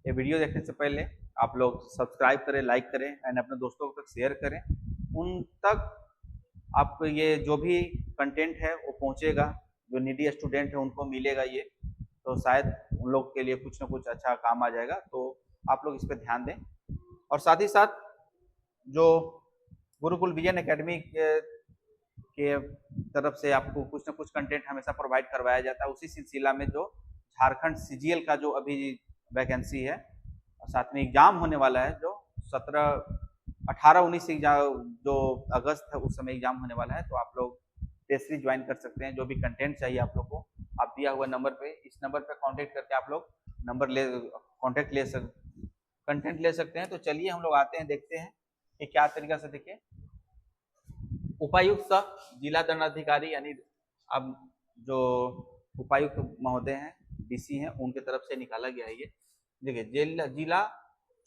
ये वीडियो देखने से पहले आप लोग सब्सक्राइब करें, लाइक करें एंड अपने दोस्तों तक शेयर करें। उन तक आपको ये जो भी कंटेंट है वो पहुंचेगा, जो नीडी स्टूडेंट है उनको मिलेगा ये, तो शायद उन लोग के लिए कुछ ना कुछ अच्छा काम आ जाएगा। तो आप लोग इस पर ध्यान दें। और साथ ही साथ जो गुरुकुल विजन एकेडमी के तरफ से आपको कुछ ना कुछ कंटेंट हमेशा प्रोवाइड करवाया जाता है, उसी सिलसिला में जो झारखंड सीजीएल का जो अभी वैकेंसी है और साथ में एग्जाम होने वाला है, जो 18-19 जो अगस्त है उस समय एग्जाम होने वाला है, तो आप लोग टेस्ट सीरीज ज्वाइन कर सकते हैं। जो भी कंटेंट चाहिए आप लोग को, आप दिया हुआ नंबर पे, इस नंबर पे कांटेक्ट करके आप लोग कंटेंट ले सकते हैं। तो चलिए हम लोग आते हैं, देखते हैं कि क्या तरीका से। देखिए, उपायुक्त सह जिला दंडाधिकारी यानी अब जो उपायुक्त महोदय हैं, डीसी हैं, उनके तरफ से निकाला गया है ये। देखिए, जिला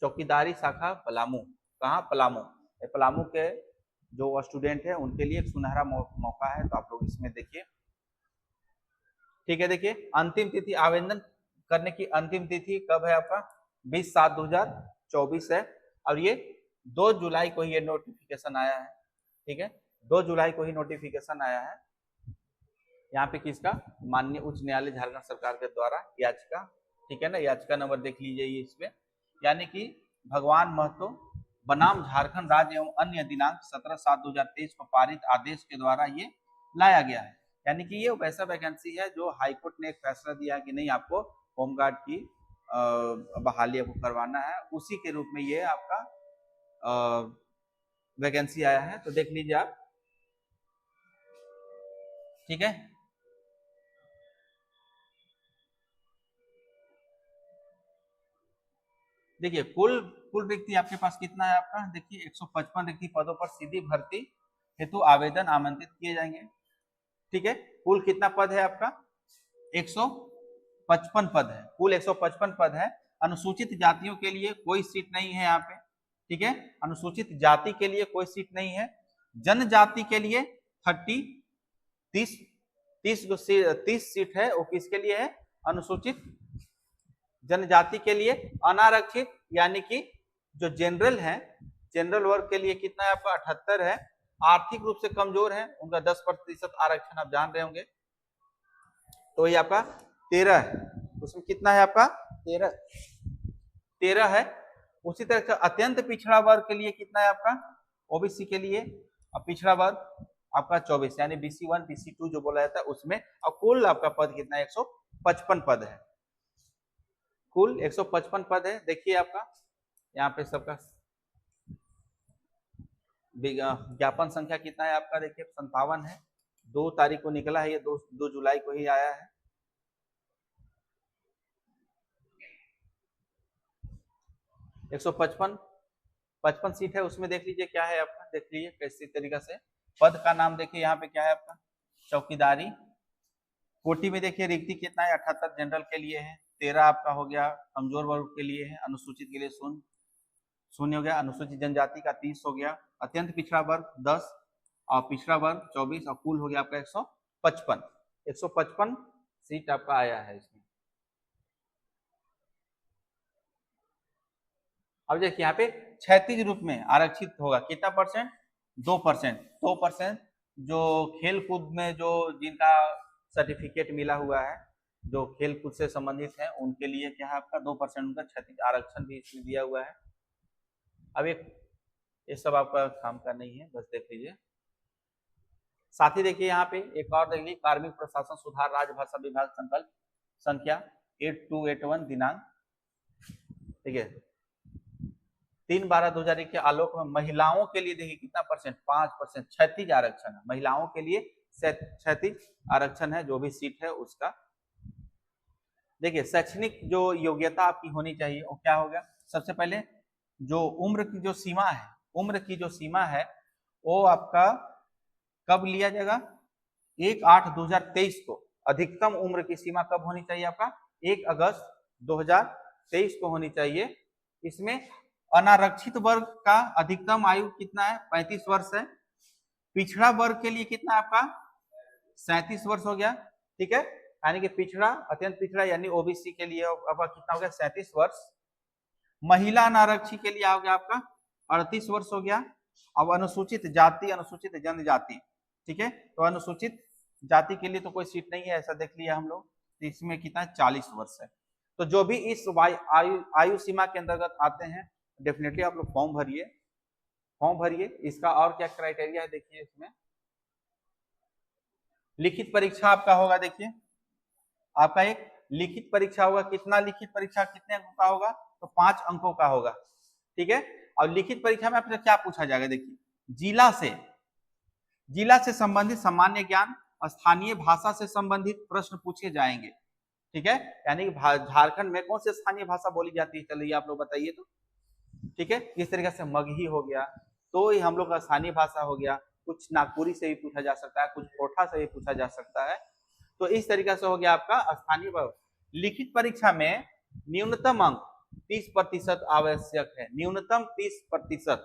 चौकीदारी शाखा पलामू, कहाँ? पलामू। पलामू के जो स्टूडेंट है उनके लिए एक सुनहरा मौका है, तो आप लोग इसमें देखिए। ठीक है, देखिए अंतिम तिथि आवेदन करने की अंतिम तिथि कब है आपका? 20/7/2024 है। और ये 2 जुलाई को ही ये नोटिफिकेशन आया है। ठीक है, 2 जुलाई को ही नोटिफिकेशन आया है यहाँ पे। किसका? माननीय उच्च न्यायालय झारखंड सरकार के द्वारा याचिका। ठीक है ना, याचिका नंबर देख लीजिए इसमें, यानी कि भगवान महतो बनाम झारखंड राज्य एवं अन्य दिनांक 17/7/2023 को पारित आदेश के द्वारा ये लाया गया है। यानी कि ये वैसा वैकेंसी है जो हाईकोर्ट ने एक फैसला दिया कि नहीं, आपको होमगार्ड की बहाली आपको करवाना है, उसी के रूप में ये आपका वैकेंसी आया है। तो देख लीजिए आप। ठीक है, देखिए कुल रिक्ति आपके पास कितना है आपका? देखिए 155 रिक्ति पदों पर सीधी भर्ती हेतु आवेदन आमंत्रित किए जाएंगे। ठीक है, कुल कितना पद है आपका? 155 पद है, कुल 155 पद है। अनुसूचित जातियों के लिए कोई सीट नहीं है यहाँ पे। ठीक है, अनुसूचित जाति के लिए कोई सीट नहीं है। जनजाति के लिए 30 सीट है, वो किसके लिए है? अनुसूचित जनजाति के लिए। अनारक्षित यानी कि जो जनरल है, जनरल वर्ग के लिए कितना है आपका? 78 है। आर्थिक रूप से कमजोर है, उनका 10% आरक्षण आप जान रहे होंगे, तो ये आपका 13 है। उसमें कितना है आपका? 13 है। उसी तरह से अत्यंत पिछड़ा वर्ग के लिए कितना है आपका? ओबीसी के लिए। और पिछड़ा वर्ग आपका 24, यानी BC1 BC2 जो बोला जाता है उसमें। और कुल आपका पद कितना है? 155 पद है, कुल 155 पद है। देखिए आपका यहाँ पे सबका ज्ञापन संख्या कितना है आपका? देखिए 57 है। 2 तारीख को निकला है ये, 2 जुलाई को ही आया है। एक 155 सीट है, उसमें देख लीजिए क्या है आपका। देख लीजिए कैसी तरीका से पद का नाम देखिए यहाँ पे क्या है आपका? चौकीदारी। कोटि में देखिए रिक्ति कितना है? 78 जनरल के लिए है, 13 आपका हो गया कमजोर वर्ग के लिए है, अनुसूचित के लिए 0 हो गया, अनुसूचित जनजाति का 30 हो गया, अत्यंत पिछड़ा वर्ग 10 और पिछड़ा वर्ग 24, और कुल हो गया आपका 155 सीट आपका आया है इसमें। अब देखिए यहाँ पे क्षैतिज रूप में आरक्षित होगा कितना परसेंट? 2%। जो खेल कूद में जो जिनका सर्टिफिकेट मिला हुआ है, जो खेल कूद से संबंधित है, उनके लिए क्या है आपका? 2% उनका क्षैतिज आरक्षण भी इसमें दिया हुआ है। अब ये सब आपका काम का नहीं है, बस देख लीजिए। साथ ही देखिए यहाँ पे एक और देख लीजिए, कार्मिक प्रशासन सुधार राजभाषा विभाग संकल्प संख्या 8281 दिनांक। ठीक है, 3/12/2021 के आलोक में महिलाओं के लिए देखिए कितना परसेंट? 5% क्षैतिज आरक्षण है, महिलाओं के लिए क्षैतिज आरक्षण है, जो भी सीट है उसका। देखिए शैक्षणिक जो योग्यता आपकी होनी चाहिए वो क्या होगा? सबसे पहले जो उम्र की जो सीमा है, उम्र की जो सीमा है वो आपका कब लिया जाएगा? 1/8/2023 को। अधिकतम उम्र की सीमा कब होनी चाहिए आपका? 1 अगस्त 2023 को होनी चाहिए। इसमें अनारक्षित वर्ग का अधिकतम आयु कितना है? 35 वर्ष है। पिछड़ा वर्ग के लिए कितना आपका? 37 वर्ष हो गया। ठीक है, यानी कि पिछड़ा, अत्यंत पिछड़ा यानी ओबीसी के लिए आपका कितना हो गया? 37 वर्ष। महिला अनारक्षी के लिए आ गया आपका 38 वर्ष हो गया। अब अनुसूचित जाति, अनुसूचित जनजाति, ठीक है, तो अनुसूचित जाति के लिए तो कोई सीट नहीं है, ऐसा देख लिया हम लोग। तो इसमें कितना 40 वर्ष है। तो जो भी इस आयु सीमा के अंतर्गत आते हैं डेफिनेटली आप लोग फॉर्म भरिए। इसका और क्या क्राइटेरिया है देखिए, इसमें लिखित परीक्षा आपका होगा। देखिए आपका एक लिखित परीक्षा होगा। कितना लिखित परीक्षा, कितने अंकों का होगा? तो 5 अंकों का होगा, ठीक है। और लिखित परीक्षा में आपसे क्या पूछा जाएगा? देखिए जिला से संबंधित सामान्य ज्ञान, स्थानीय भाषा से संबंधित प्रश्न पूछे जाएंगे, ठीक है। यानी कि झारखंड में कौन सी स्थानीय भाषा बोली जाती है, चलिए आप लोग बताइए तो, ठीक है। इस तरीके से मगही हो गया, तो ये हम लोग का स्थानीय भाषा हो गया। कुछ नागपुरी से भी पूछा जा सकता है, कुछ कोठा से भी पूछा जा सकता है। तो इस तरीके से हो गया आपका स्थानीय। लिखित परीक्षा में न्यूनतम अंक 30% आवश्यक है, न्यूनतम 30%,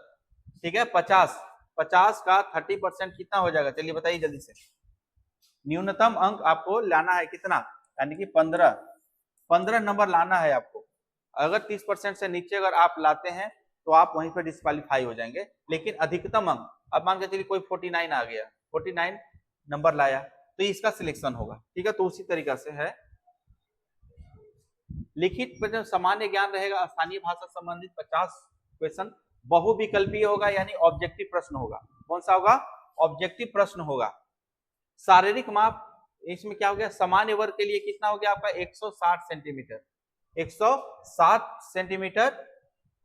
ठीक है। 50 का 30% कितना हो जाएगा, चलिए बताइए जल्दी से। न्यूनतम अंक आपको लाना है कितना, यानी कि 15 नंबर लाना है आपको। अगर 30% से नीचे अगर आप लाते हैं तो आप वहीं पर डिस्क्वालीफाई हो जाएंगे। लेकिन अधिकतम अंक, अब मान के चलिए कोई 49 आ गया, 49 नंबर लाया, तो इसका सिलेक्शन होगा, ठीक है। तो उसी तरीका से है लिखित पर सामान्य ज्ञान रहेगा, स्थानीय भाषा संबंधित 50 क्वेश्चन, बहुविकल्पीय होगा यानी ऑब्जेक्टिव प्रश्न होगा। कौन सा होगा? ऑब्जेक्टिव प्रश्न होगा। शारीरिक माप, इसमें क्या हो गया, सामान्य वर्ग के लिए कितना हो गया आपका 160 सेंटीमीटर, 160 सेंटीमीटर।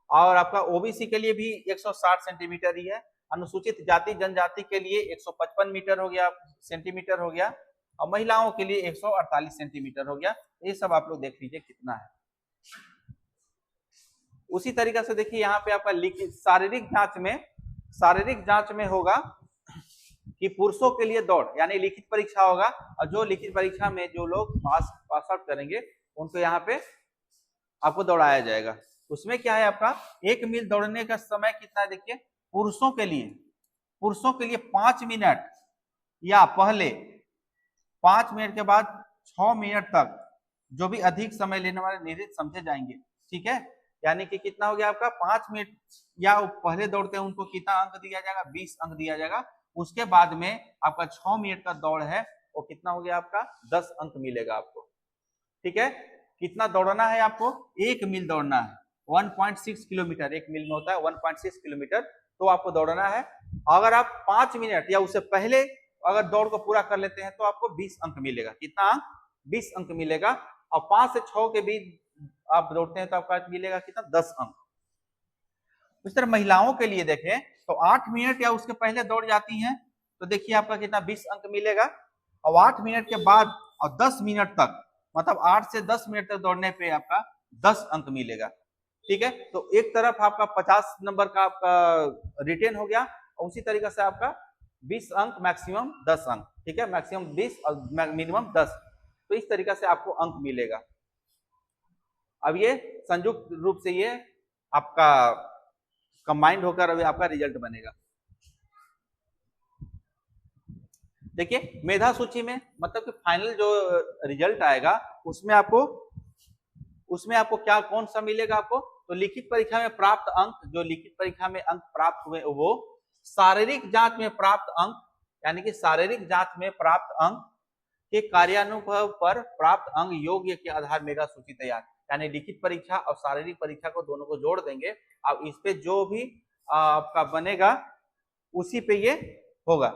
और आपका ओबीसी के लिए भी 160 सेंटीमीटर ही है। अनुसूचित जाति जनजाति के लिए 155 मीटर हो गया, सेंटीमीटर हो गया। और महिलाओं के लिए 148 सेंटीमीटर हो गया। ये सब आप लोग देख लीजिए कितना है। उसी तरीके से देखिए यहाँ पे आपका लिखित शारीरिक जांच में होगा कि पुरुषों के लिए दौड़ यानी लिखित परीक्षा होगा। और जो लिखित परीक्षा में जो लोग पास आउट करेंगे उनको यहाँ पे आपको दौड़ाया जाएगा। उसमें क्या है आपका 1 मील दौड़ने का समय कितना है? देखिए पुरुषों के लिए 5 मिनट या पहले 5 मिनट के बाद 6 मिनट तक जो भी अधिक समय लेने वाले नियत समझे जाएंगे, ठीक है। यानी कि कितना हो गया आपका 5 मिनट या पहले दौड़ते हैं उनको कितना अंक दिया जाएगा? 20 अंक दिया जाएगा। उसके बाद में आपका 6 मिनट का दौड़ है वो कितना हो गया आपका 10 अंक मिलेगा आपको, ठीक है। कितना दौड़ना है आपको? 1 मील दौड़ना है, 1.6 किलोमीटर, 1 मील में होता है 1.6 किलोमीटर, तो आपको दौड़ना है। अगर आप 5 मिनट या उससे पहले अगर दौड़ को पूरा कर लेते हैं तो आपको 20 अंक मिलेगा। कितना अंक? 20 अंक मिलेगा। और 5 से 6 के बीच आप दौड़ते हैं तो आपका मिलेगा कितना? 10 अंक। इस तरह महिलाओं के लिए देखें तो 8 मिनट या उसके पहले दौड़ जाती हैं तो देखिए आपका कितना 20 अंक मिलेगा। और 8 मिनट के बाद और 10 मिनट तक, मतलब 8 से 10 मिनट तक दौड़ने पे आपका 10 अंक मिलेगा, ठीक है। तो एक तरफ आपका 50 नंबर का आपका रिटेन हो गया और उसी तरीके से आपका 20 अंक मैक्सिमम 10 अंक, ठीक है। मैक्सिमम 20 और मिनिमम 10, तो इस तरीके से आपको अंक मिलेगा। अब ये संयुक्त रूप से ये आपका कंबाइंड होकर अभी आपका रिजल्ट बनेगा। देखिए मेधा सूची में मतलब कि फाइनल जो रिजल्ट आएगा उसमें आपको क्या कौन सा मिलेगा आपको? तो लिखित परीक्षा में प्राप्त अंक, जो लिखित परीक्षा में अंक प्राप्त हुए वो शारीरिक जांच में प्राप्त अंक, यानी कि शारीरिक जांच में प्राप्त अंक के कार्यानुभव पर प्राप्त अंक योग्य के आधार मेधा सूची तैयार। यानी लिखित परीक्षा और शारीरिक परीक्षा को दोनों को जोड़ देंगे। अब इस पे जो भी आपका बनेगा उसी पे ये होगा।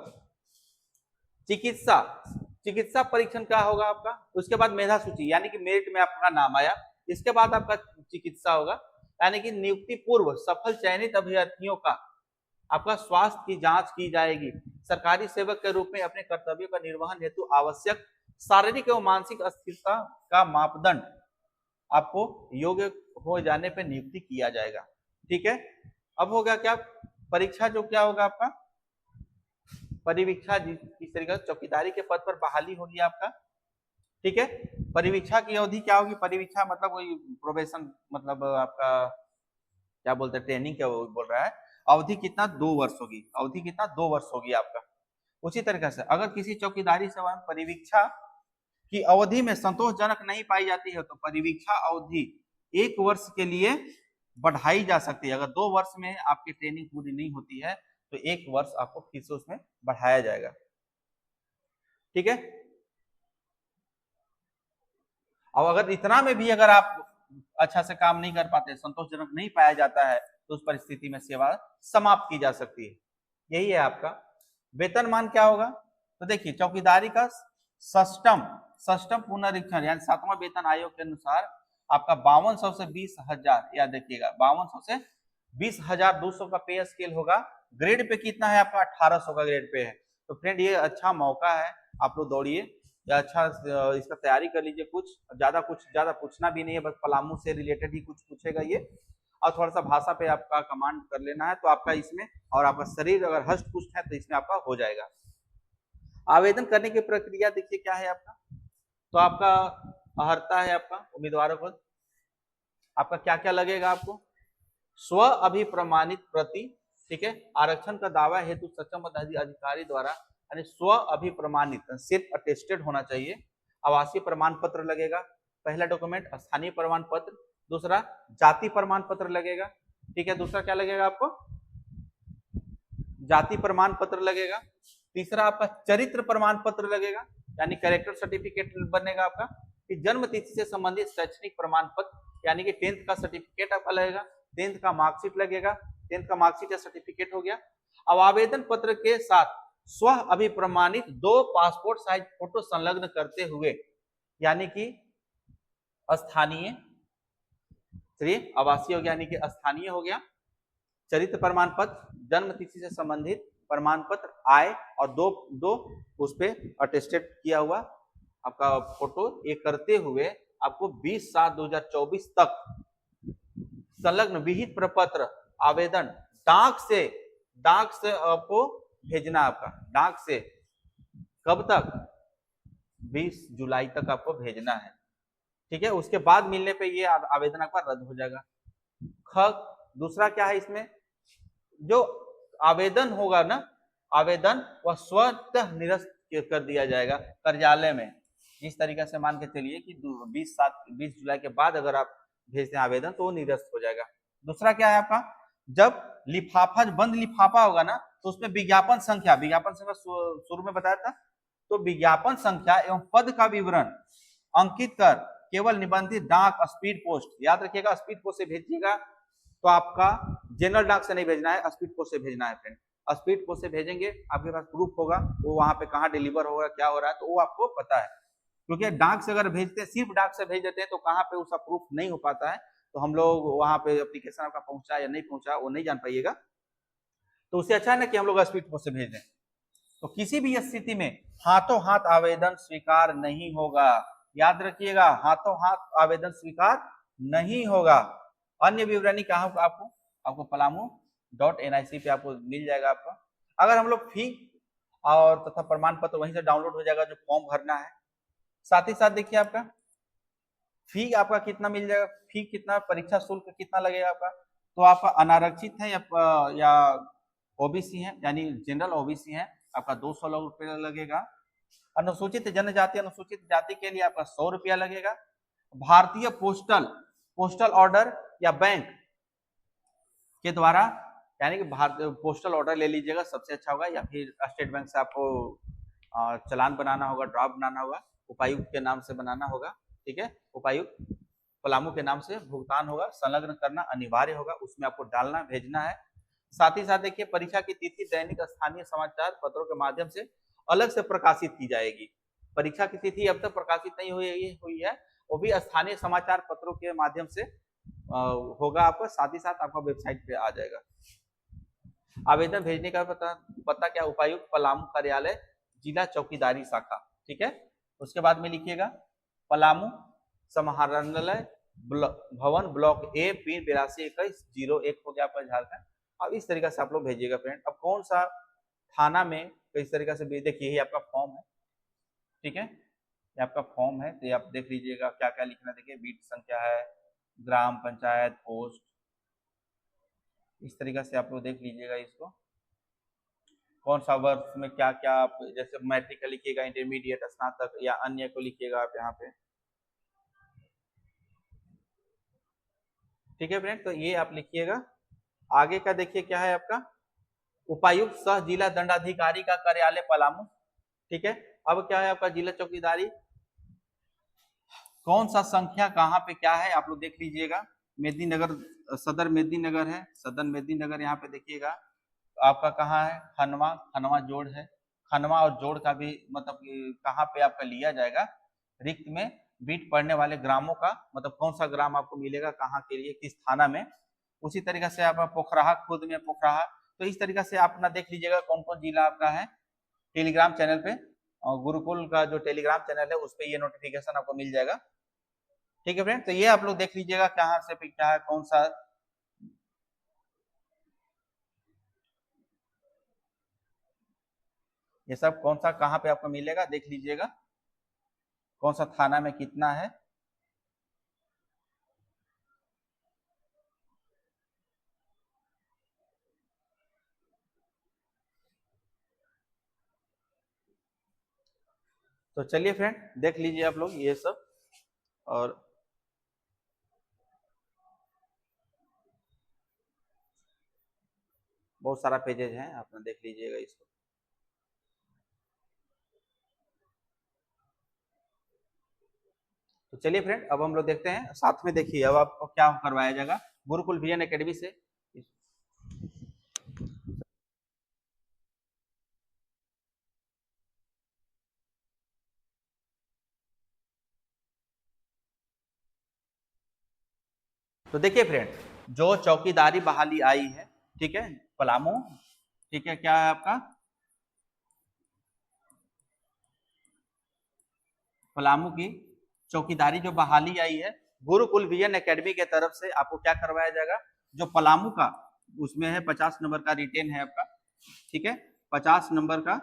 चिकित्सा परीक्षण क्या होगा आपका? उसके बाद मेधा सूची यानी कि मेरिट में आपका नाम आया, इसके बाद आपका चिकित्सा होगा, यानी कि नियुक्ति पूर्व सफल चयनित अभ्यर्थियों का आपका स्वास्थ्य की जांच की जाएगी। सरकारी सेवक के रूप में अपने कर्तव्यों का निर्वहन हेतु आवश्यक शारीरिक एवं मानसिक अस्थिरता का मापदंड आपको योग्य हो जाने पर नियुक्ति किया जाएगा, ठीक है। अब होगा क्या परीक्षा, जो क्या होगा आपका परिवीक्षा, जिस तरीके से चौकीदारी के पद पर बहाली होगी आपका, ठीक है। परिवीक्षा की अवधि क्या होगी? परिवीक्षा मतलब वही प्रोबेशन, मतलब आपका क्या बोलते हैं ट्रेनिंग क्या बोल रहा है, अवधि कितना 2 वर्ष होगी, अवधि कितना 2 वर्ष होगी आपका। उसी तरीके से अगर किसी चौकीदारी सेवा में परिवीक्षा की अवधि में संतोषजनक नहीं पाई जाती है तो परिवीक्षा अवधि 1 वर्ष के लिए बढ़ाई जा सकती है। अगर 2 वर्ष में आपकी ट्रेनिंग पूरी नहीं होती है तो 1 वर्ष आपको फिर से उसमें बढ़ाया जाएगा। ठीक है। और अगर इतना में भी अगर आप अच्छा से काम नहीं कर पाते, संतोषजनक नहीं पाया जाता है, तो उस परिस्थिति में सेवा समाप्त की जा सकती है। यही है आपका वेतनमान क्या होगा। तो देखिए चौकीदारी का षष्टम पुनरीक्षण यानी 7वां वेतन आयोग के अनुसार आपका 5200 से 20,000, याद रखिएगा 5200 से 20,200 का पे स्केल होगा। ग्रेड पे कितना है आपका 1800 का ग्रेड पे है। तो फ्रेंड ये अच्छा मौका है, आप लोग दौड़िए या अच्छा इसका तैयारी कर लीजिए। कुछ ज्यादा पूछना भी नहीं है, बस पलामू से रिलेटेड ही कुछ पूछेगा ये, और थोड़ा सा भाषा पे आपका कमांड कर लेना है तो आपका इसमें, और आपका शरीर अगर हष्ट पुष्ट है तो इसमें आपका हो जाएगा। आवेदन करने की प्रक्रिया देखिए क्या है आपका। तो आपका अर्हता है आपका उम्मीदवारों को, आपका क्या क्या लगेगा आपको। स्व अभिप्रमाणित प्रति, ठीक है। आरक्षण का दावा हेतु सक्षम अधिकारी द्वारा यानी स्व अभिप्रमाणित सेल्फ अटेस्टेड होना चाहिए। आवासीय प्रमाण पत्र लगेगा, पहला डॉक्यूमेंट स्थानीय प्रमाण पत्र, दूसरा जाति प्रमाण पत्र लगेगा, ठीक है। दूसरा क्या लगेगा आपको, जाति प्रमाण पत्र लगेगा। तीसरा आपका चरित्र प्रमाण पत्र लगेगा यानी कैरेक्टर सर्टिफिकेट बनेगा आपका। फिर जन्म तिथि से संबंधित शैक्षणिक प्रमाण पत्र यानी कि 10th का सर्टिफिकेट आपका लगेगा, 10th का मार्कशीट लगेगा, 10th का मार्कशीट या सर्टिफिकेट हो गया। अब आवेदन पत्र के साथ स्व अभिप्रमाणित 2 पासपोर्ट साइज फोटो संलग्न करते हुए यानी कि स्थानीय, आवासीय हो गया यानी कि स्थानीय हो गया, चरित्र प्रमाण पत्र, जन्म तिथि से संबंधित प्रमाण पत्र, आय और दो उस पे अटेस्टेड किया हुआ आपका फोटो, ये करते हुए आपको 20/7/2024 तक संलग्न विहित प्रपत्र आवेदन डाक से आपको भेजना। आपका डाक से कब तक, 20 जुलाई तक आपको भेजना है, ठीक है। उसके बाद मिलने पे ये आवेदन आपका रद्द हो जाएगा। दूसरा क्या है इसमें, जो आवेदन होगा ना, आवेदन वह स्वतः निरस्त कर दिया जाएगा कार्यालय में। जिस तरीके से मान के चलिए कि 20 जुलाई के बाद अगर आप भेजते हैं आवेदन तो वो निरस्त हो जाएगा। दूसरा क्या है आपका, जब लिफाफा बंद लिफाफा होगा ना तो उसमें विज्ञापन संख्या शुरू में बताया था, तो विज्ञापन संख्या एवं पद का विवरण अंकित कर केवल निबंधित डाक स्पीड पोस्ट, याद रखिएगा स्पीड पोस्ट से भेजिएगा। तो आपका जनरल डाक से नहीं भेजना है, स्पीड पोस्ट से भेजना है फ्रेंड। स्पीड पोस्ट से भेजेंगे, आपके पास प्रूफ होगा वो वहां पे कहाँ डिलीवर हो रहा है, क्या हो रहा है, तो वो आपको पता है। क्योंकि डाक से अगर भेजते हैं, सिर्फ डाक से भेज देते हैं तो कहाँ पे उसका प्रूफ नहीं हो पाता है, तो हम लोग वहां पे एप्लीकेशन आपका पहुंचा या नहीं पहुंचा वो नहीं जान पाइएगा। तो उससे अच्छा है ना कि हम लोग स्पीड पोस्ट से भेज दें। तो किसी भी स्थिति में हाथों हाथ आवेदन स्वीकार नहीं होगा, याद रखिएगा हाथों हाथ आवेदन स्वीकार नहीं होगा। अन्य विवरणी कहाँ आपको palamu.nic पे आपको मिल जाएगा आपका। अगर हम लोग फी और तथा प्रमाण पत्र वहीं से डाउनलोड हो जाएगा जो फॉर्म भरना है। साथ ही साथ देखिए आपका फी आपका कितना मिल जाएगा, फी कितना, परीक्षा शुल्क कितना लगेगा आपका। तो आपका अनारक्षित है या ओबीसी है यानी जनरल ओबीसी है, आपका 200 रुपया लगेगा। अनुसूचित जनजाति अनुसूचित जाति के लिए आपका 100 रुपया लगेगा। भारतीय पोस्टल ऑर्डर या बैंक के द्वारा यानी कि भारतीय पोस्टल ऑर्डर ले लीजिएगा सबसे अच्छा होगा, या फिर स्टेट बैंक से आपको चालान बनाना होगा, ड्राफ्ट बनाना होगा, उपायुक्त के नाम से बनाना होगा, ठीक है। उपायुक्त पलामू के नाम से भुगतान होगा, संलग्न करना अनिवार्य होगा, उसमें आपको डालना भेजना है। साथ ही साथ देखिए परीक्षा की तिथि दैनिक स्थानीय समाचार पत्रों के माध्यम से अलग से प्रकाशित की जाएगी। परीक्षा की तिथि अब तक प्रकाशित नहीं हुई है, वो भी स्थानीय समाचार पत्रों के माध्यम से होगा आपको, साथ ही साथ आपका वेबसाइट पे आ जाएगा। आवेदन भेजने का पता क्या, उपायुक्त पलामू कार्यालय जिला चौकीदारी शाखा, ठीक है। उसके बाद में लिखिएगा पलामू समाहरणालय भवन ब्लॉक ए पिन 822101 हो गया आपका झारखंड। अब इस तरीके से आप लोग भेजिएगा फ्रेंड। अब कौन सा थाना में किस तरीके से भेज, देखिए यही आपका फॉर्म है, ठीक है। ये आपका फॉर्म है, तो ये आप देख लीजिएगा क्या क्या लिखना, देखिए बीट संख्या है, ग्राम पंचायत, पोस्ट, इस तरीके से आप लोग देख लीजिएगा इसको। कौन सा वर्ष में क्या क्या आप, जैसे मैट्रिक का लिखिएगा, इंटरमीडिएट, स्नातक या अन्य को लिखिएगा आप यहाँ पे, ठीक है फ्रेंड, तो ये आप लिखिएगा। आगे का देखिए क्या है आपका, उपायुक्त सह जिला दंडाधिकारी का कार्यालय पलामू। ठीक है, अब क्या है आपका जिला चौकीदारी, कौन सा संख्या कहाँ पे क्या है आप लोग देख लीजिएगा। मेदिनीनगर, सदर मेदिनीनगर है, सदर मेदिनीनगर यहाँ पे देखिएगा आपका कहाँ है, खनवा, खनवा जोड़ है। खनवा और जोड़ का भी मतलब कहाँ पे आपका लिया जाएगा, रिक्त में बीट पड़ने वाले ग्रामों का मतलब कौन सा ग्राम आपको मिलेगा कहाँ के लिए, किस थाना में। उसी तरीके से आप पोखराहा, खुद में पोखराहा। तो इस तरीके से आप अपना देख लीजिएगा कौन कौन जिला आपका है। टेलीग्राम चैनल पे और गुरुकुल का जो टेलीग्राम चैनल है उस पर ये नोटिफिकेशन आपको मिल जाएगा। ठीक है फ्रेंड, तो ये आप लोग देख लीजिएगा कहाँ से क्या है, कौन सा ये सब कौन सा कहाँ पे आपको मिलेगा देख लीजिएगा, कौन सा थाना में कितना है। तो चलिए फ्रेंड देख लीजिए आप लोग ये सब, और बहुत सारा पेजेज है, अपना देख लीजिएगा इसको। तो चलिए फ्रेंड अब हम लोग देखते हैं साथ में, देखिए अब आपको क्या करवाया जाएगा गुरुकुल विजन एकेडमी से। तो देखिए फ्रेंड, जो चौकीदारी बहाली आई है, ठीक है, पलामू, ठीक है, क्या है आपका पलामू की चौकीदारी जो बहाली आई है गुरुकुल विजन एकेडमी के तरफ से, आपको क्या करवाया जाएगा, जो पलामू का उसमें है 50 नंबर का रिटेन है आपका, ठीक है, 50 नंबर का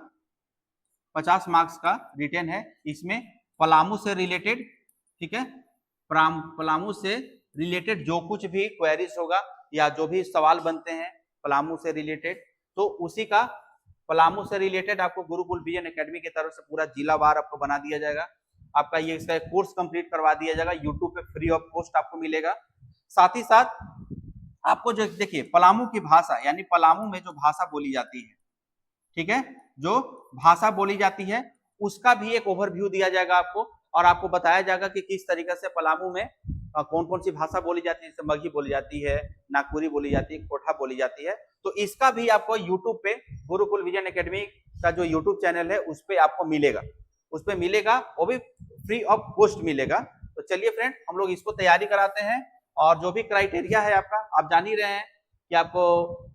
50 मार्क्स का रिटेन है। इसमें पलामू से रिलेटेड, ठीक है, पलामू से रिलेटेड जो कुछ भी क्वेरीज होगा या जो भी सवाल बनते हैं पलामू से रिलेटेड, तो उसी का पलामू से रिलेटेड आपको गुरुकुल विजन एकेडमी की तरफ से पूरा जिलावार आपको बना दिया जाएगा। आपका ये इसका कोर्स कंप्लीट करवा दिया जाएगा, यूट्यूब पे फ्री ऑफ कॉस्ट आपको मिलेगा। साथ ही साथ आपको जो देखिए पलामू की भाषा, यानी पलामू में जो भाषा बोली जाती है, ठीक है, जो भाषा बोली जाती है उसका भी एक ओवरव्यू दिया जाएगा आपको, और आपको बताया जाएगा कि किस तरीके से पलामू में कौन कौन सी भाषा बोली जाती है, जैसे मगही बोली जाती है, नागपुरी बोली जाती है, कोठा बोली जाती है। तो इसका भी आपको यूट्यूब पे गुरुकुल विजन एकेडमी का जो यूट्यूब चैनल है उस पर आपको मिलेगा, उस पर मिलेगा, वो भी फ्री ऑफ कॉस्ट मिलेगा। तो चलिए फ्रेंड हम लोग इसको तैयारी कराते हैं, और जो भी क्राइटेरिया है आपका आप जान ही रहे हैं कि आपको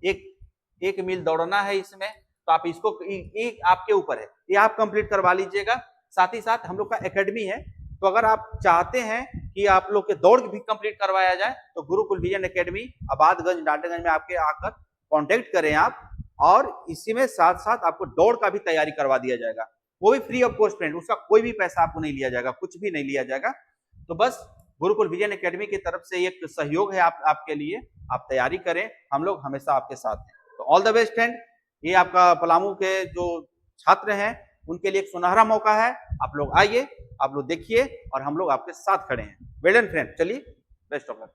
एक मील दौड़ना है इसमें, तो आप इसको एक आपके ऊपर है, ये आप कंप्लीट करवा लीजिएगा। साथ ही साथ हम लोग का एकेडमी है, तो अगर आप चाहते हैं कि आप लोग के दौड़ भी कंप्लीट करवाया जाए तो गुरुकुल विजन एकेडमी आबादगंज डाल्टनगंज में आपके आकर कांटेक्ट करें आप, और इसी में साथ साथ आपको दौड़ का भी तैयारी करवा दिया जाएगा, वो भी फ्री ऑफ कॉस्ट फ्रेंड, उसका कोई भी पैसा आपको नहीं लिया जाएगा, कुछ भी नहीं लिया जाएगा। तो बस गुरुकुल विजन एकेडमी की तरफ से एक सहयोग है आपके लिए, आप तैयारी करें, हम लोग हमेशा आपके साथ हैं। तो ऑल द बेस्ट फ्रेंड, ये आपका पलामू के जो छात्र हैं उनके लिए एक सुनहरा मौका है, आप लोग आइए, आप लोग देखिए, और हम लोग आपके साथ खड़े हैं। वेल डन फ्रेंड, चलिए बेस्ट ऑफ लक।